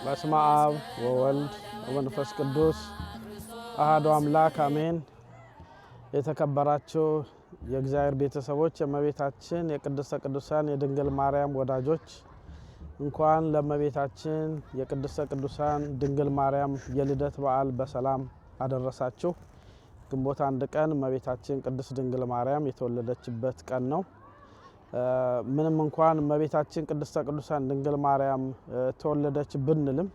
በስመ አብ ወወልድ ወመንፈስ ቅዱስ አሐዱ አምላክ አሜን። የተከበራችሁ የእግዚአብሔር ቤተሰቦች፣ የእመቤታችን የቅድስተ ቅዱሳን የድንግል ማርያም ወዳጆች እንኳን ለእመቤታችን የቅድስተ ቅዱሳን ድንግል ማርያም የልደት በዓል በሰላም አደረሳችሁ። ግንቦት 1 ቀን እመቤታችን ቅድስት ድንግል ማርያም የተወለደችበት ቀን ነው። ምንም እንኳን እመቤታችን ቅድስተ ቅዱሳን ድንግል ማርያም ተወለደች ብንልም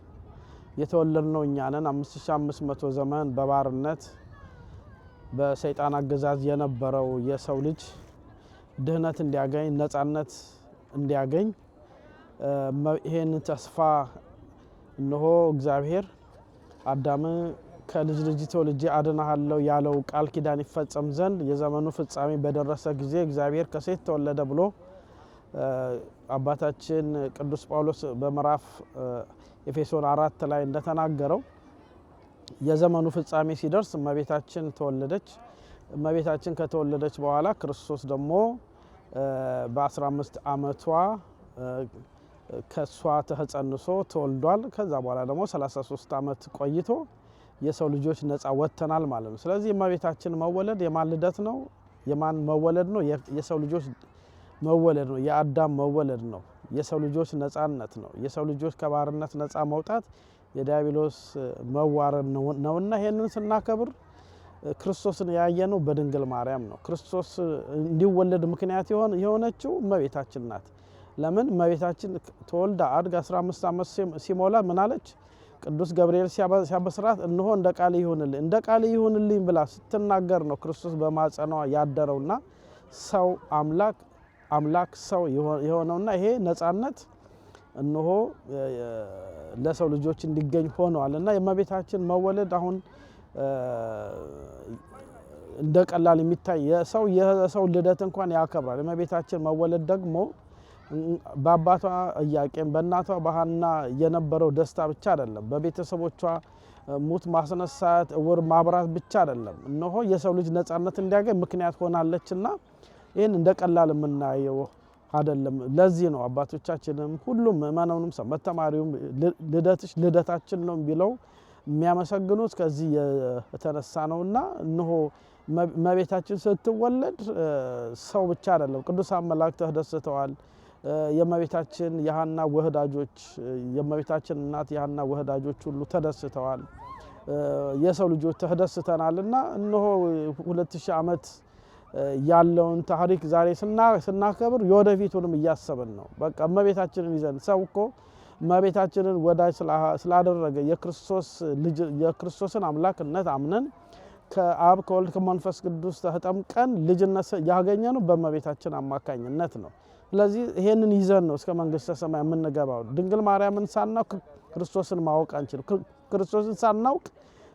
የተወለድነው እኛ ነን። 5500 ዘመን በባርነት በሰይጣን አገዛዝ የነበረው የሰው ልጅ ድህነት እንዲያገኝ ነፃነት እንዲያገኝ ይሄን ተስፋ እነሆ እግዚአብሔር አዳም ከልጅ ልጅ ተወልጄ አድናለሁ ያለው ቃል ኪዳን ይፈጸም ዘንድ የዘመኑ ፍጻሜ በደረሰ ጊዜ እግዚአብሔር ከሴት ተወለደ ብሎ አባታችን ቅዱስ ጳውሎስ በምዕራፍ ኤፌሶን 4 ላይ እንደተናገረው የዘመኑ ፍጻሜ ሲደርስ እመቤታችን ተወለደች። እመቤታችን ከተወለደች በኋላ ክርስቶስ ደግሞ በ15 ዓመቷ ከሷ ተጸንሶ ተወልዷል። ከዛ በኋላ ደግሞ 33 ዓመት ቆይቶ የሰው ልጆች ነፃ ወጥተናል ማለት ነው። ስለዚህ እመቤታችን መወለድ የማን ልደት ነው? የማን መወለድ ነው? የሰው ልጆች መወለድ ነው። የአዳም መወለድ ነው። የሰው ልጆች ነፃነት ነው። የሰው ልጆች ከባርነት ነፃ መውጣት የዲያብሎስ መዋረድ ነውና ይሄንን ስናከብር ክርስቶስን ያየነው በድንግል ማርያም ነው። ክርስቶስ እንዲወለድ ምክንያት የሆነችው እመቤታችን ናት። ለምን? እመቤታችን ተወልዳ አድጋ 15 ዓመት ሲሞላ ምን አለች? ቅዱስ ገብርኤል ሲያበስራት እነሆ እንደ ቃል ይሁንልኝ ብላ ስትናገር ነው ክርስቶስ በማጸኗ ያደረውና ሰው አምላክ ሰው የሆነውና ይሄ ነፃነት እነሆ ለሰው ልጆች እንዲገኝ ሆኗልና የእመቤታችን መወለድ አሁን እንደ ቀላል የሚታይ የሰው ልደት እንኳን ያከብራል። የእመቤታችን መወለድ ደግሞ በአባቷ ኢያቄም በእናቷ በሐና የነበረው ደስታ ብቻ አይደለም። በቤተሰቦቿ ሙት ማስነሳት እውር ማብራት ብቻ አይደለም። እነሆ የሰው ልጅ ነፃነት እንዲያገኝ ምክንያት ሆናለችና ይሄን እንደ ቀላል የምናየው አይደለም። ለዚህ ነው አባቶቻችንም ሁሉም ምእመናኑም ሰንበት ተማሪውም ልደታችን ነው ቢለው የሚያመሰግኑት ከዚህ የተነሳ ነውና እነሆ እመቤታችን ስትወለድ ሰው ብቻ አይደለም፣ ቅዱሳን መላእክት ተደስተዋል። የእመቤታችን የሐና ወህዳጆች የእመቤታችን እናት የሐና ወህዳጆች ሁሉ ተደስተዋል። የሰው ልጆች ተደስተናልና እነሆ 2000 ዓመት ያለውን ታሪክ ዛሬ ስናከብር የወደፊቱንም እያሰብን ነው። በቃ እመቤታችንን ይዘን ሰው እኮ እመቤታችንን ወዳጅ ስላደረገ የክርስቶስን አምላክነት አምነን ከአብ ከወልድ ከመንፈስ ቅዱስ ተጠምቀን ልጅነት ያገኘነው በእመቤታችን አማካኝነት ነው። ስለዚህ ይሄንን ይዘን ነው እስከ መንግስተ ሰማይ የምንገባው። ድንግል ማርያምን ሳናውቅ ክርስቶስን ማወቅ አንችልም። ክርስቶስን ሳናውቅ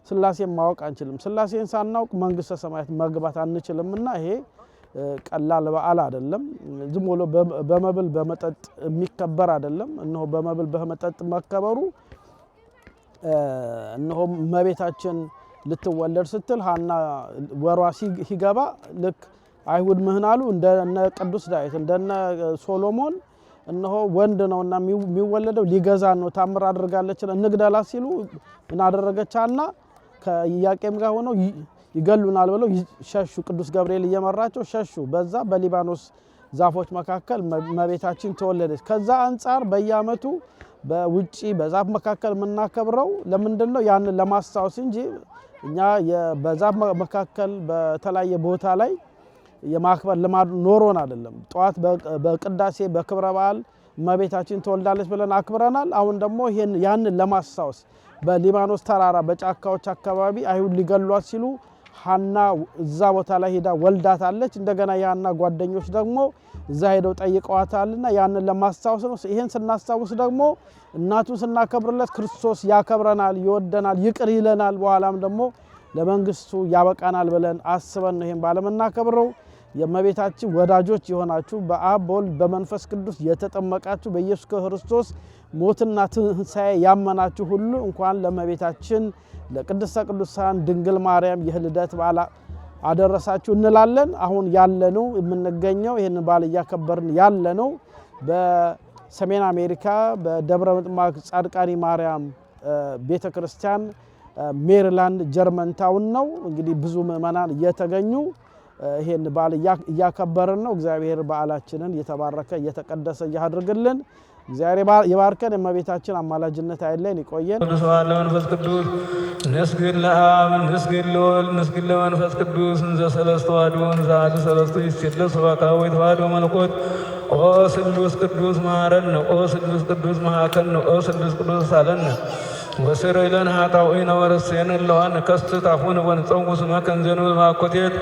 ስላሴን ማወቅ አንችልም። ስላሴን ሳናውቅ መንግስተ ሰማያት መግባት አንችልምና ይሄ ቀላል በዓል አይደለም። ዝም ብሎ በመብል በመጠጥ የሚከበር አይደለም። እነሆ በመብል በመጠጥ መከበሩ እነሆ እመቤታችን ልትወለድ ስትል ሐና ወሯ ሲገባ ልክ አይሁድ ምህናሉ እንደነ ቅዱስ ዳዊት እንደነ ሶሎሞን እነሆ ወንድ ነውና የሚወለደው ሊገዛን ነው ታምር አድርጋለች እንግደላት ሲሉ ምን አደረገች? ሐና ከኢያቄም ጋር ሆነው ይገሉናል ብለው ሸሹ። ቅዱስ ገብርኤል እየመራቸው ሸሹ። በዛ በሊባኖስ ዛፎች መካከል እመቤታችን ተወለደች። ከዛ አንፃር በየዓመቱ በውጪ በዛፍ መካከል የምናከብረው ለምንድነው? ያንን ለማስታወስ እንጂ እኛ በዛፍ መካከል በተለያየ ቦታ ላይ የማክበር ልማድ ኖሮን አይደለም። ጧት በቅዳሴ በክብረ በዓል እመቤታችን ተወልዳለች ብለን አክብረናል። አሁን ደግሞ ያንን ለማስታወስ በሊባኖስ ተራራ በጫካዎች አካባቢ አይሁድ ሊገሏት ሲሉ ሐና እዛ ቦታ ላይ ሄዳ ወልዳታለች። እንደገና የሐና ጓደኞች ደግሞ እዛ ሄደው ጠይቀዋታልና ያንን ለማስታወስ ነው። ይሄን ስናስታውስ ደግሞ እናቱን ስናከብርለት ክርስቶስ ያከብረናል፣ ይወደናል፣ ይቅር ይለናል፣ በኋላም ደግሞ ለመንግስቱ ያበቃናል ብለን አስበን ነው ይሄን ባለመናከብረው። የእመቤታችን ወዳጆች የሆናችሁ በአብ በወልድ በመንፈስ ቅዱስ የተጠመቃችሁ በኢየሱስ ክርስቶስ ሞትና ትንሣኤ ያመናችሁ ሁሉ እንኳን ለእመቤታችን ለቅድስተ ቅዱሳን ድንግል ማርያም የልደት በዓል አደረሳችሁ እንላለን። አሁን ያለነው የምንገኘው ይሄን በዓል እያከበርን ያለነው በሰሜን አሜሪካ በደብረ ምጥማቅ ጻድቃኒ ማርያም ቤተክርስቲያን ሜሪላንድ ጀርመን ታውን ነው። እንግዲህ ብዙ ምእመናን እየተገኙ ይሄን በዓል እያከበርን ነው። እግዚአብሔር በዓላችንን የተባረከ የተቀደሰ ያድርግልን። እግዚአብሔር ይባርከን። የእመቤታችን አማላጅነት አይለየን፣ ይቆየን። ቅዱስ መንፈስ ቅዱስ ንስግድ ለአብ ንስግድ ለወልድ ንስግድ ለመንፈስ ቅዱስ እንዘ ሰለስቱ አሐዱ እንዘ አሐዱ ሰለስቱ ይሴለሱ በአካባቢ ተዋሕዶ መለኮት ኦ ስሉስ ቅዱስ መሐረነ ኦ ስሉስ ቅዱስ መሐከነ ኦ ስሉስ ቅዱስ ሳለነ ወስረይ ለነ ኃጣውኢነ ወረሴነ እለዋን ከስት አፉነ ወንጸውስ መከንዘኑ ማኮቴት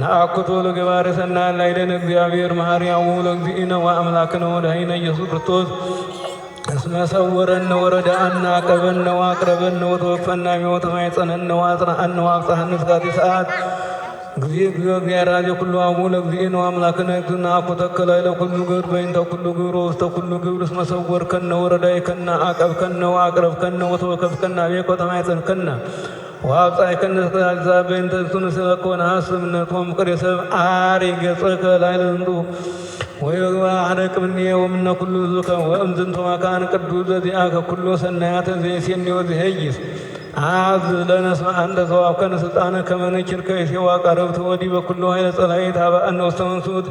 ነአኩቶ ለገባሬ ሰናይ ላይደን እግዚአብሔር መሐሪያው ለእግዚእነ ወአምላክነ ወዳይነ ኢየሱስ ክርስቶስ እስመ ሰወረነ ወረዳአነ አቀበነ ወአቅረበነ ወተወፈነ ወተማይጸነነ ወአጽናአነ ወአብጽሐነ እስከ ሰዓት እግዚአብሔር አለ ኩሉ አሙ ለእግዚእነ ወአምላክነ እግዚእነ አኮተከለ ለኩሉ ግብር በእንተ ኩሉ ግብር ወስተ ኩሉ ግብር እስመ ሰወርከነ ወረዳይከነ አቀብከነ ወአቅረብከነ ወተወከፍከነ ወተማይጸንከነ ወአብጽሐከነ እስከ በእንተ ስንሰለኮነ ሐስብነቶም ቅሬሰብ አሪ ገጸከ ላይለንዱ ወይዋህረቅ ምኔ ወምነ ኩሉ ዙከ ወእምዝንቱ መካን ቅዱስ ዘዚአከ ኩሉ ሰናያተ ዘይሴኒ ወዘይይስ አዝ ለነስማ አንተ ዘዋከነ ስልጣነ ከመነችር ከይሴዋ ቀረብት ወዲ በኩሉ ኃይለ ጸላይት አበአነ ወስተመንሱት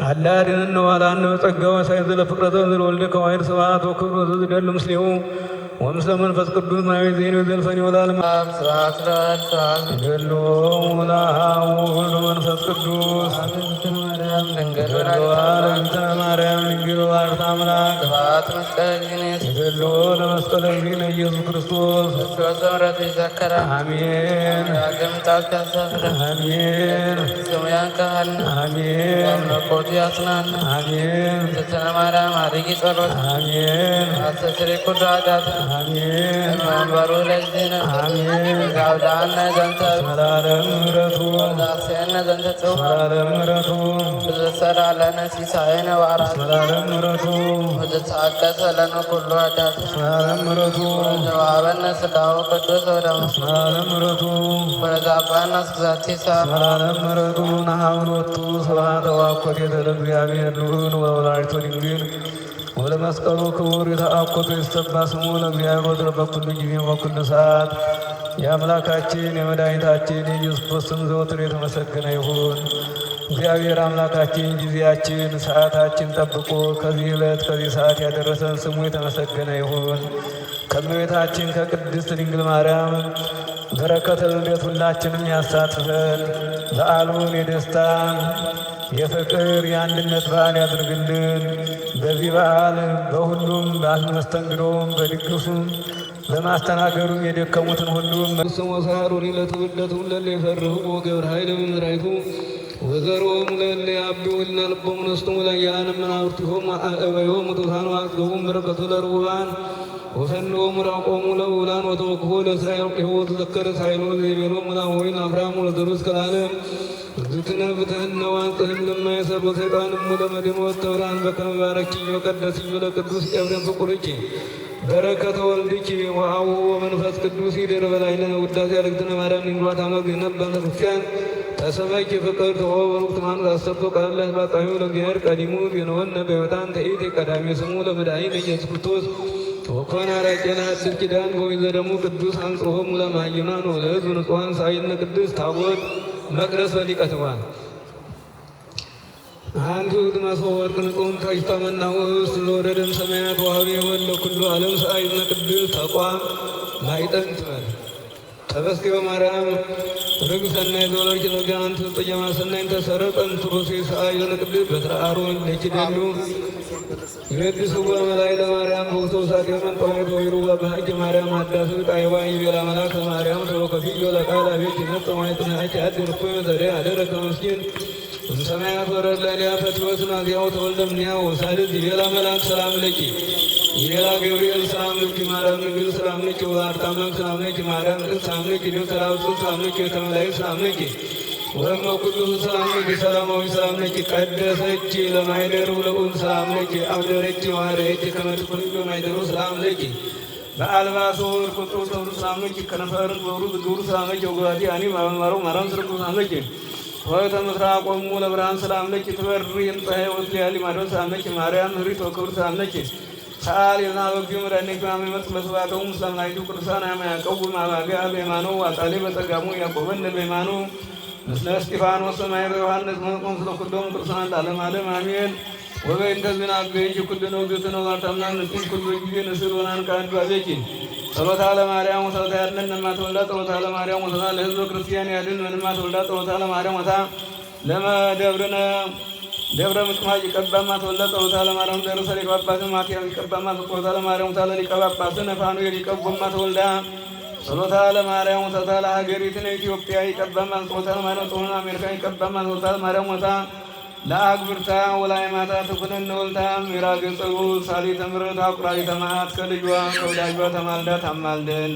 አላድን ነው አላነ በጸጋው ሳይዘለ ፍቅረተ ዘወልደ ከዋይር ስብሐት ወክብሩ ዘደል ምስሌው ወምስለ መንፈስ ቅዱስ ማይ ዘይኑ ዘልፈኒ ወላለም ስብሐት ለአብ ደሎ ወላሁ መንፈስ ቅዱስ ማርያም ድንግል ማርያም ድንግል ወላዲተ አምላክ ስብሐት መስቀል ግኔት ደሎ ለመስቀል ግኔ ኢየሱስ ክርስቶስ ወሰምረት ይዘከራ አሜን ያገምጣት ያሰፍረ አሜን ሰማያን ካህን አሜን አምላኮት ያጽናን አሜን ተሰነ ማርያም አድርጊ ጸሎት አሜን አስተስሪ ኩዳዳት አሜን መንበሩ ለዚነ አሜን ጋውዳነ ዘንተ ሰላም ምረቱ ዳሰነ ዘንተ ሰላም ምረቱ ዘሰራለነ ሲሳይነ ዋራ ሰላም ምረቱ ዘታቀሰ ለነ ኩሉ አዳት ሰላም ምረቱ ዘዋበነ ስጋው ቅዱስ ወደሙ ሰላም ምረቱ ወዛባና ስዛቲ ሰላም ምረቱ ናሐውሎቱ ስብሐተ ወአኮቴተ ለእግዚአብሔር ልዑል ወወላዲቱ ድንግል ወለመስቀሉ ክቡር የተአኮቱ የተሰባ ስሙ ለእግዚአብሔር ወትረ በኩሉ ጊዜ በኩሉ ሰዓት የአምላካችን የመድኃኒታችን የኢየሱስ ክርስቶስ ስም ዘወትር የተመሰገነ ይሁን። እግዚአብሔር አምላካችን ጊዜያችን ሰዓታችን ጠብቆ ከዚህ ዕለት ከዚህ ሰዓት ያደረሰን ስሙ የተመሰገነ ይሁን። ከእመቤታችን ከቅድስት ድንግል ማርያም በረከተ ልደት ሁላችንም ያሳትፈን። በዓሉን የደስታ የፍቅር የአንድነት በዓል ያድርግልን። በዚህ በዓል በሁሉም በመስተንግዶም በድግሱም በማስተናገዱም የደከሙትን ሁሉም ስሞ ሳሩሪ ለትውልደቱ ለለ የፈርሁ ገብረ ኃይለ መምራይቱ ወዘሮሙ ለለ አብዱ ወልና ልቦሙ ነስቶሙ ለያነ መናብርቲሆሙ አእበዮሙ ሙቱሳን ዋቅዶሙ በረከቱ ለርቡባን ወፈኖሙ ራቆሙ ለውላን ወተወክፎ ለእስራኤል ሕይወቱ ዘከረ ሳይሎ ዘይቤሎ ሙላወይን አብርሃሙ ለዘሩስ ከላለም እግዝእትነ ብትህነ ዋንጽህን ለማይሰሩ ሰይጣንም ለመድን ወተብራን በከመ ባረኪ ወቀደስኝ ለቅዱስ ኤፍሬም ፍቁርኪ በረከተ ወልድኪ ወአቡ ወመንፈስ ቅዱስ ይደር በላይነ ውዳሴ ያለግትነ ማርያም ንግሯት አመግ የነበረ ክርስቲያን ተሰበኪ ፍቅር ተወበሩት ማን አሰርቶ ቃላህ ባጣዩ ለእግዚአብሔር ቀዲሙ ቢነወነ በሕይወታን ተኢት ቀዳሚ ስሙ ለመድኃኒነ ኢየሱስ ክርስቶስ ወኮነ አራቄና አዲስ ኪዳን በወይዘ ደሙ ቅዱስ አንጽሖሙ ለማይናን ወለሕዝብ ንጹሐን ሳይነ ቅዱስ ታቦት መቅደስ በሊቀትዋን አንዱ ድመሶ ወርቅ ንጹም ታይታመና ውስጥ ለወረደም ሰማያት ዋህቤ ወለ ኩሉ ዓለም ሳይነ ቅዱስ ተቋም ማይጠንት ተበስኪ በማርያም ርግብ ሰናይ ዘወለድኪ ጸጋን ትጽየማ ሰናይን ተሰረጠን ትሮሴ ሳይነ ቅዱስ በትረ አሮን ለኪደሉ ይወድስዋ መላእክተ ማርያም በውስተ ውሳጤ መንጠዋይቶ ይሩባ በሀቂ ማርያም አዳስ ጣይባ ይቤላ መላክ ማርያም ተወከፊዮ ለቃላ ቤት ነጠዋይትና አቂ አድር እኮ ዘዴ አደረከ መስኪን ሰማያት ወረድ ለሊያ ፈትወስ ናዚያው ተወልደምኒያ ወሳልዝ ይቤላ መላክ ሰላም ለኪ ይቤላ ገብርኤል ሰላም ለኪ ማርያም ንግል ሰላም ለኪ ወአርታመክ ሰላም ለኪ ማርያም ሰላም ለኪ ዲው ሰላም ለኪ የተመላይ ሰላም ለኪ ወእመ ኩሉ ሰላም ለኪ ሰላማዊ ሰላም ለኪ ቀደሰች ለማይደሩ ለቁም ሰላም ለኪ አብደረች ዋረች ከመድኩል ለማይደሩ ሰላም ለኪ በአልባሶ ወርቁ ተውሩ ሰላም ለኪ ከነፈር ወሩ ዝጉሩ ሰላም ለኪ ወጓዲ አኒ ማማሩ ማራም ስርቁ ሰላም ለኪ ወተ ምስራቅ ወሙ ለብርሃን ሰላም ለኪ ትበሪ እንፀሐይ ወትያሊ ማዶ ሰላም ለኪ ማርያም ህሪት ወክብር ሰላም ለኪ ሰአል የና በጊው መድኃኒት ማመት መስዋዕተው ሙስሊም ናይቱ ቅዱሳን ያማያቀው ማባቢያ በማኑ አጣሊ በተጋሙ ያቆበን በማኑ ምስለ እስጢፋኖስ ሰማይ በዮሐንስ መቆም ስለኩሎም ቅዱሳን ለዓለም ዓለም አሜን። ወበእንተ ዝናገኝ ኩልኖ ግዝኖ ጋርታምናን ንኩን ኩሉ ጊዜ ንስሮናን ካንዱ አቤኪ ጸሎታ ለማርያም ወሰታ ያድነን ማተወልዳ ጸሎታ ለማርያም ወሰታ ለሕዝበ ክርስቲያን ያድን ምንማ ተወልዳ ጸሎታ ለማርያም ወታ ለመደብርነ ደብረ ምጥማቅ ይቀባማ ተወልዳ ጸሎታ ለማርያም ደረሰ ሊቀ ጳጳስን ማትያስ ይቀባማ ጸሎታ ለማርያም ወታ ለሊቀ ጳጳስን ፋኑኤል ይቀቦማ ተወልዳ ጸሎታ ለማርያም ወሰታ ለሀገሪቱን ኢትዮጵያ ይቀባማ ጸሎታ ለማርያም ጾመን አሜሪካ ይቀባማ ጸሎታ ለማርያም ወታ ለአግብርታ ወላይ ማታ ትኩንን ወልታ ሚራገ ጸሎት ሳሊተ ምሕረት አቁራሪተ መዓት ከልጇ ከወዳጇ ተማልዳ ታማልደን።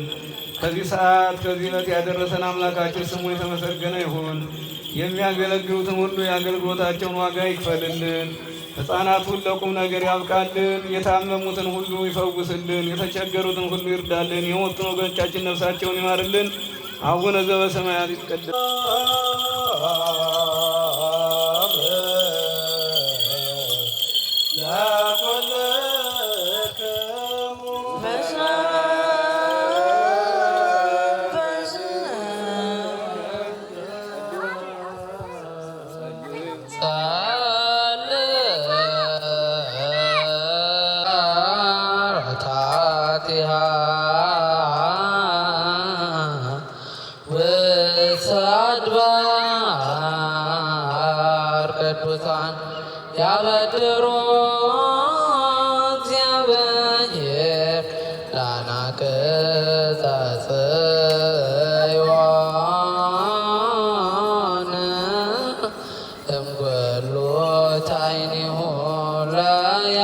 ከዚህ ሰዓት ከዚህ ዕለት ያደረሰን አምላካችን ስሙ የተመሰገነ ይሁን። የሚያገለግሉትን ሁሉ የአገልግሎታቸውን ዋጋ ይክፈልልን። ሕፃናቱን ለቁም ነገር ያብቃልን። የታመሙትን ሁሉ ይፈውስልን። የተቸገሩትን ሁሉ ይርዳልን። የሞቱን ወገኖቻችን ነፍሳቸውን ይማርልን። አቡነ ዘበሰማያት ይትቀደስ ያበድሮ እግዚአብሔር ላናቅጸጽ ዮን እምጎሎ ታይኒሁ ለያ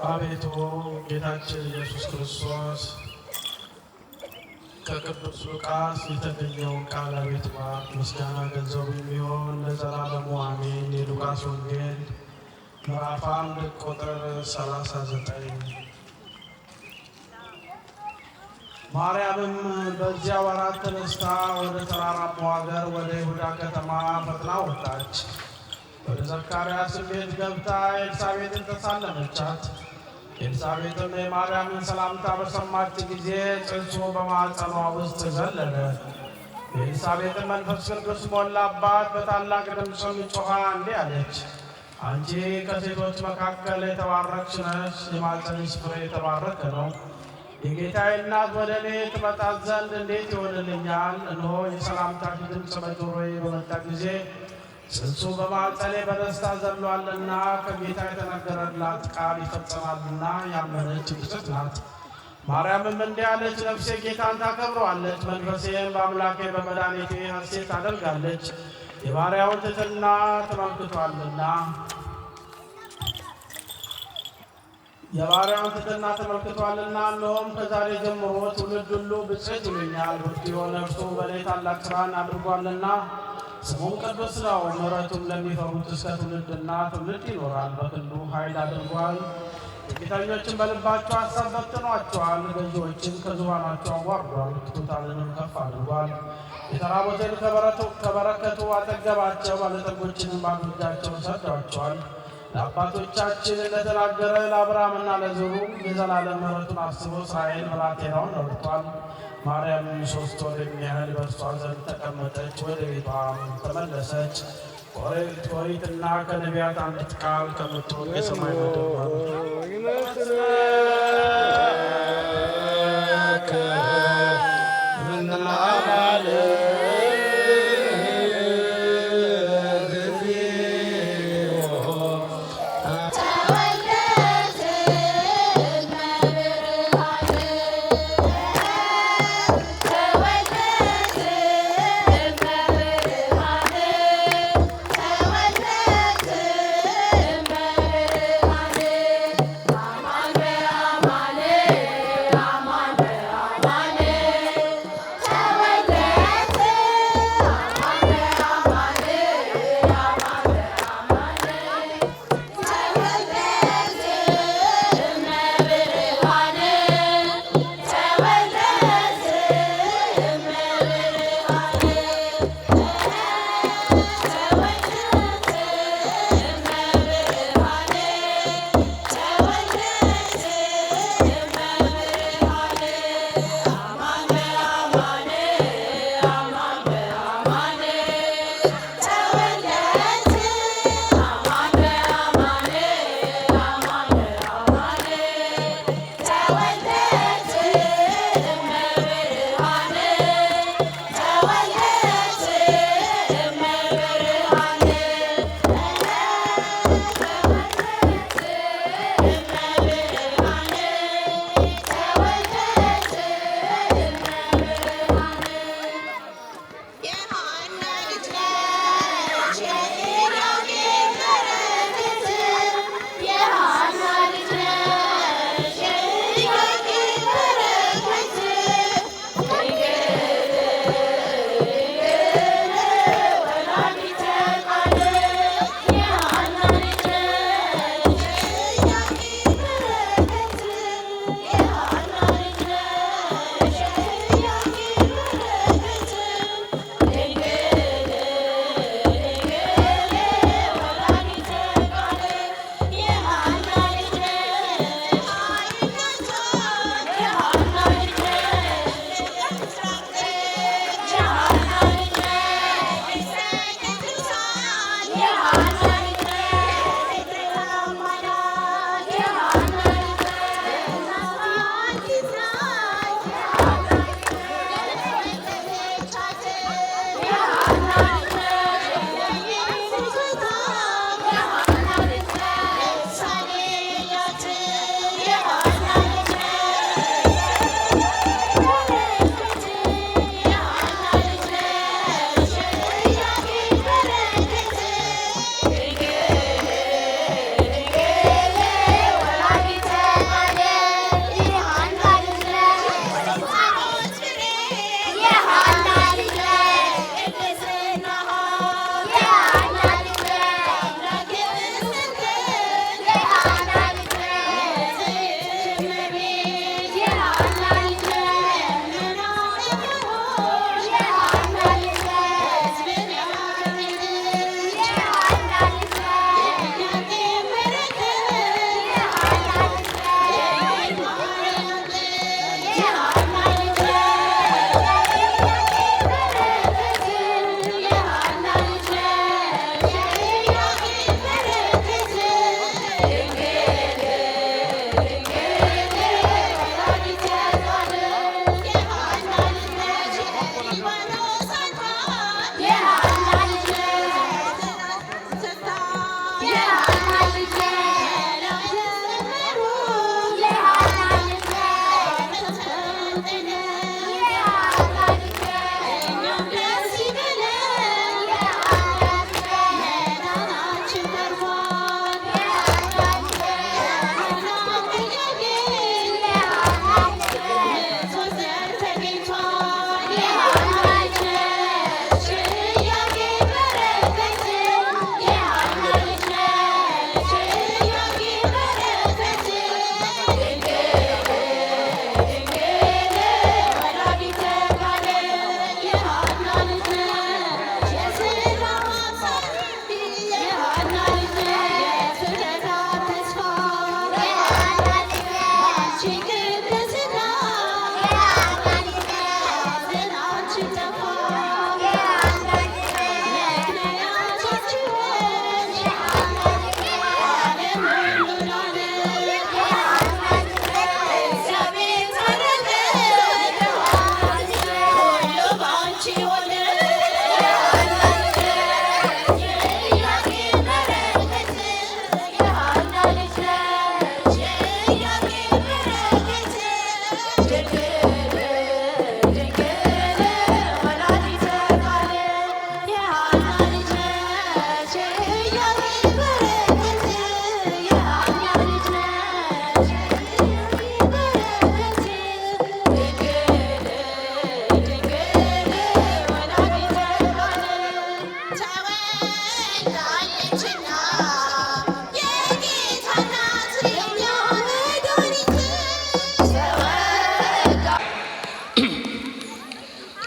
አቤቱ ጌታችን ኢየሱስ ክርስቶስ ከቅዱስ ሉቃስ የተገኘውን ቃል አቤቱ ባርክ፣ ምስጋና ገንዘቡ የሚሆን ለዘላለሙ አሜን። የሉቃስ ወንጌል ምዕራፍ 1 ቁጥር 39። ማርያምም በዚያ ወራት ተነስታ ወደ ተራራማው ሀገር ወደ ይሁዳ ከተማ ፈጥና ወጣች። ወደ ዘካርያስም ቤት ገብታ ኤልሳቤጥን ተሳለመቻት። ኤልሳቤጥም የማርያምን ሰላምታ በሰማች ጊዜ ጽንሱ በማኅፀኗ ውስጥ ዘለለ። የኤልሳቤጥን መንፈስ ቅዱስ ሞላባት። በታላቅ ድምፅም ጮኻ እንዲህ አለች፣ አንቺ ከሴቶች መካከል የተባረክሽ ነሽ፣ የማኅፀንሽ ፍሬ የተባረከ ነው። የጌታዬ እናት ወደ እኔ ትመጣ ዘንድ እንዴት ይሆንልኛል? እነሆ የሰላምታሽ ድምፅ በጆሮዬ በመጣ ጊዜ ጽንሱ በማኅፀኔ በደስታ ዘሏልና ከጌታ የተነገረላት ቃል ይፈጸማልና ያመነች ብፅዕት ናት። ማርያምም እንዲህ አለች፣ ነፍሴ ጌታን ታከብረዋለች፣ መንፈሴም በአምላኬ በመድኃኒቴ ሐሴት ታደርጋለች፣ የባሪያውን ትሕትና ተመልክቷልና። እነሆም ከዛሬ ጀምሮ ትውልድ ሁሉ ብፅዕት ይሉኛል። ብርቱ የሆነ እርሱ በእኔ ታላቅ ሥራን አድርጓልና ስሙም ቅዱስ ነው። ምሕረቱም ለሚፈሩት እስከ ትውልድና ትውልድ ይኖራል። በክንዱ ኃይል አድርጓል። ትዕቢተኞችን በልባቸው ሐሳብ በትኗቸዋል። ገዢዎችን ከዙፋናቸው አዋርዷል። ትሑታንንም ከፍ አድርጓል። የተራቡትን ከበረከቱ አጠገባቸው፣ ባለጠጎችንም ባዶ እጃቸውን ሰዷቸዋል። ለአባቶቻችን እንደተናገረ ለአብርሃምና ለዘሩ የዘላለም ምሕረቱን አስቦ እስራኤል ብላቴናውን ረድቷል። ማርያም 3 ወር የሚያህል በእርሷ ዘንድ ተቀመጠች፣ ወደ ቤቷም ተመለሰች። ኦሪትና ከነቢያት አንዲት ቃል ከምትሆን የሰማይ Yeah.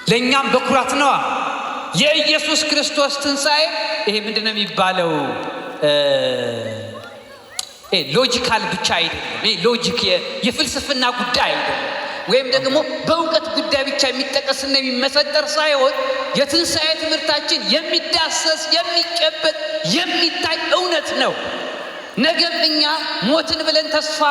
ለእኛም በኩራት ነዋ። የኢየሱስ ክርስቶስ ትንሣኤ ይሄ ምንድነው የሚባለው? ሎጂካል ብቻ አይደለም። ይሄ ሎጂክ የፍልስፍና ጉዳይ አይደለም፣ ወይም ደግሞ በእውቀት ጉዳይ ብቻ የሚጠቀስና የሚመሰጠር ሳይሆን የትንሣኤ ትምህርታችን የሚዳሰስ የሚጨበጥ የሚታይ እውነት ነው። ነገም እኛ ሞትን ብለን ተስፋ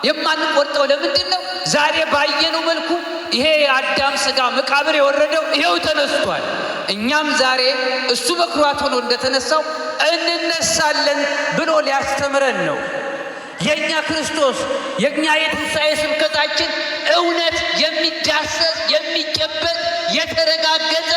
የማንቆርጠው ለምንድን ነው? ዛሬ ባየነው መልኩ ይሄ የአዳም ሥጋ መቃብር የወረደው ይሄው ተነስቷል። እኛም ዛሬ እሱ በኩራት ሆኖ እንደተነሳው እንነሳለን ብሎ ሊያስተምረን ነው። የእኛ ክርስቶስ የእኛ የትንሣኤ ስብከታችን እውነት የሚዳሰስ የሚጨበጥ የተረጋገጠ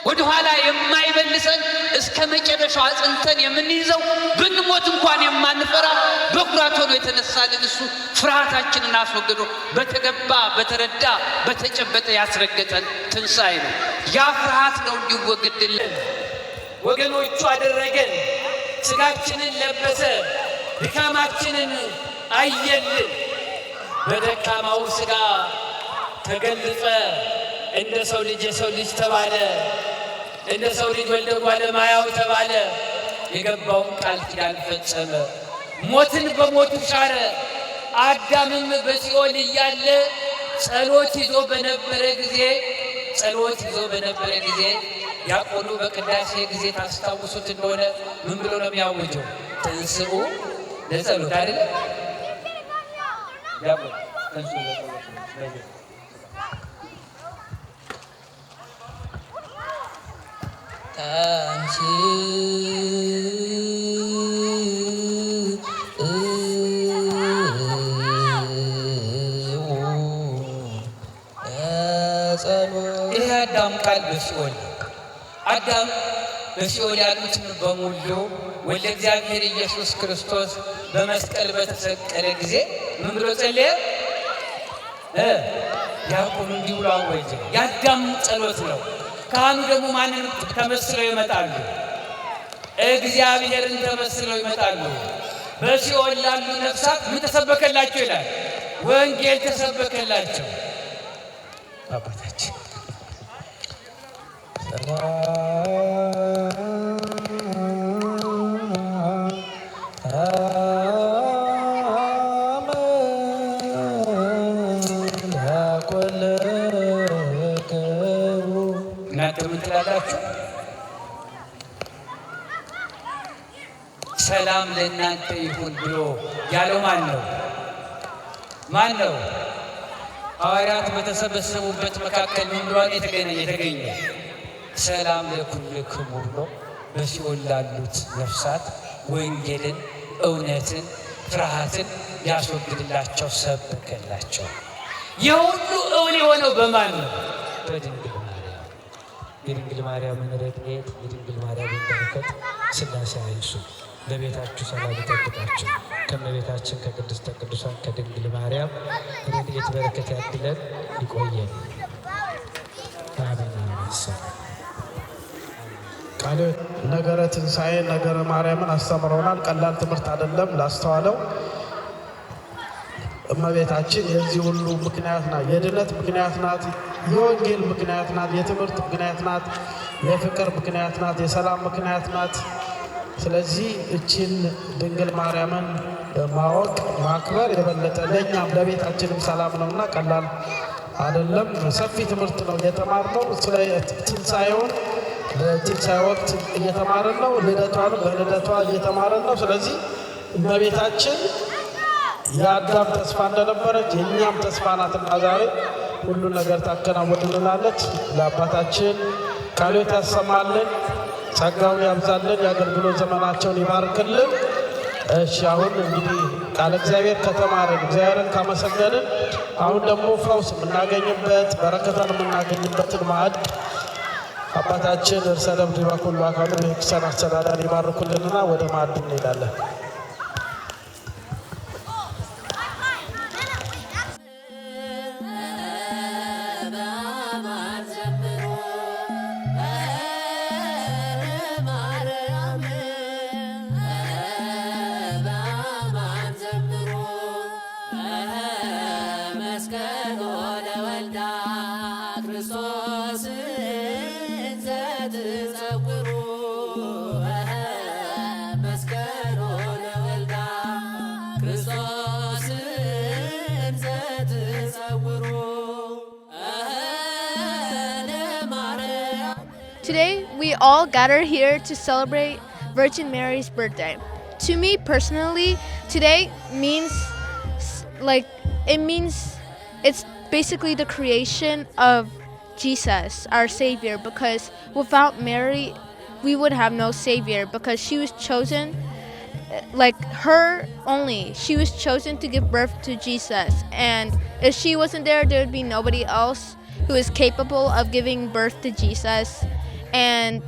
ወደኋላ የማይመልሰን እስከ መጨረሻው አጽንተን የምንይዘው ብንሞት እንኳን የማንፈራ በኩራት ሆኖ የተነሳልን እሱ ፍርሃታችንን አስወግዶ በተገባ በተረዳ በተጨበጠ ያስረገጠን ትንሣኤ ነው። ያ ፍርሃት ነው እንዲወገድልን ወገኖቹ አደረገን። ሥጋችንን ለበሰ፣ ድካማችንን አየልን። በደካማው ሥጋ ተገለጸ። እንደ ሰው ልጅ የሰው ልጅ ተባለ። እንደ ሰው ልጅ ወልደ እጓለ እማሕያው ተባለ። የገባውን ቃል ኪዳን ፈጸመ። ሞትን በሞቱ ሻረ። አዳምም በሲኦል እያለ ጸሎት ይዞ በነበረ ጊዜ ያቆኑ በቅዳሴ ጊዜ ታስታውሱት እንደሆነ ምን ብሎ ነው የሚያውጀው? ትንሥኡ ለጸሎት አይደለ? ይህ አዳም ቃል በሲኦል አዳም በሲኦል ያሉትን በሙሉ ወልደ እግዚአብሔር ኢየሱስ ክርስቶስ በመስቀል በተሰቀለ ጊዜ ምን ብሎ ጸለየ? ያዕቆብ እንዲህ ብሎ አወጀ። የአዳም ጸሎት ነው። ካህኑ ደግሞ ማንን ተመስለው ይመጣሉ? እግዚአብሔርን ተመስለው ይመጣሉ። በሲኦል ላሉ ነፍሳት ምን ተሰበከላቸው ይላል? ወንጌል ተሰበከላቸው። አባታችን እናንተ ምን ትላላችሁ? ሰላም ለእናንተ ይሁን ብሎ ያለው ማን ነው? ማን ነው? ሐዋርያት በተሰበሰቡበት መካከል ምን ብሏል? የተገኘ ሰላም ለኩልክሙ ብሎ በሲኦል ላሉት ነፍሳት ወንጌልን፣ እውነትን፣ ፍርሃትን ያስወግድላቸው ሰበከላቸው። የሁሉ እውን የሆነው በማን ነው? በድንግል ማርያም። የድንግል ማርያምን ረድኤት የድንግል ማርያምን በረከት ሥላሴ አይንሱ። በቤታችሁ ሰላም ይጠብቃችሁ። ከእመቤታችን ከቅድስተ ቅዱሳን ከድንግል ማርያም ረድኤት በረከት ያድለን፣ ይቆየን። አሜን። ቃል ነገረ ትንሣኤ ነገረ ማርያምን አስተምረውናል። ቀላል ትምህርት አይደለም ላስተዋለው። እመቤታችን የዚህ ሁሉ ምክንያት ናት። የድነት ምክንያት ናት። የወንጌል ምክንያት ናት። የትምህርት ምክንያት ናት። የፍቅር ምክንያት ናት። የሰላም ምክንያት ናት። ስለዚህ እችን ድንግል ማርያምን ማወቅ ማክበር የበለጠ ለእኛም ለቤታችንም ሰላም ነውና ቀላል አይደለም። ሰፊ ትምህርት ነው የተማርነው። ስለ ትንሣኤውን በትንሣኤ ወቅት እየተማርን ነው። ልደቷንም በልደቷ እየተማርን ነው። ስለዚህ እመቤታችን የአዳም ተስፋ እንደነበረች የእኛም ተስፋ ናትና ዛሬ ሁሉ ነገር ታከናውንልናለች። ለአባታችን ቃልዎት ያሰማልን፣ ጸጋውን ያብዛልን፣ የአገልግሎት ዘመናቸውን ይባርክልን። እሺ አሁን እንግዲህ ቃለ እግዚአብሔር ከተማርን እግዚአብሔርን ካመሰገንን አሁን ደግሞ ፈውስ የምናገኝበት በረከታን የምናገኝበትን ማዕድ አባታችን እርሰ ደብር በኩሉ አካሉ ቤተክርስቲያን አስተዳዳሪ ይባርኩልንና ወደ ማዕድ እንሄዳለን። መስቀል ወለወልዳ ክርስቶስ we all gather here to celebrate Virgin Mary's birthday. To me personally, today means it's basically the creation of Jesus, our Savior, because without Mary, we would have no Savior, because she was chosen, she was chosen to give birth to Jesus. And if she wasn't there, there would be nobody else who is capable of giving birth to Jesus. And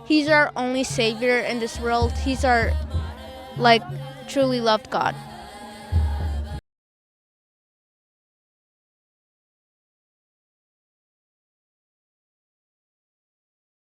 he's our only Savior in this world. He's our, truly loved God.